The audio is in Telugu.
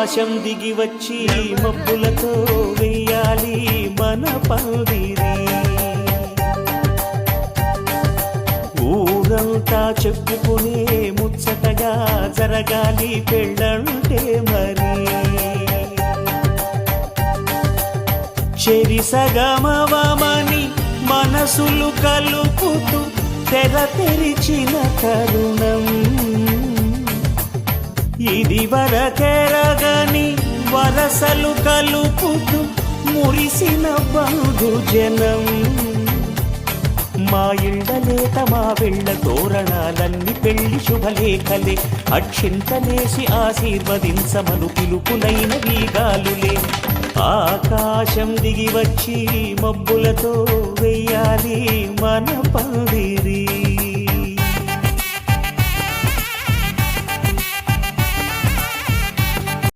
ఆకాశం దిగి వచ్చి మబ్బులతో వెయ్యాలి మన పందిరి. ఊరంతా చెప్పుకునే ముచ్చటగా జరగాలి పెళ్ళంటే మరి. చెరిసగమవమని మనసులు కలుపుతూ తెర తెరిచిన తరుణం ఇది వరకెరగని వరసలు కలుపుతూ మురిసిన బంధుజనం. మా ఇళ్ళలేత మా వెళ్ళ తోరణాలన్నీ పెళ్లి శుభలేఖలే. అక్షింతలేసి ఆశీర్వదించమను పిలుపులైన వీగాలులే. ఆకాశం దిగి వచ్చి మబ్బులతో వెయ్యాలి మన పందిరి.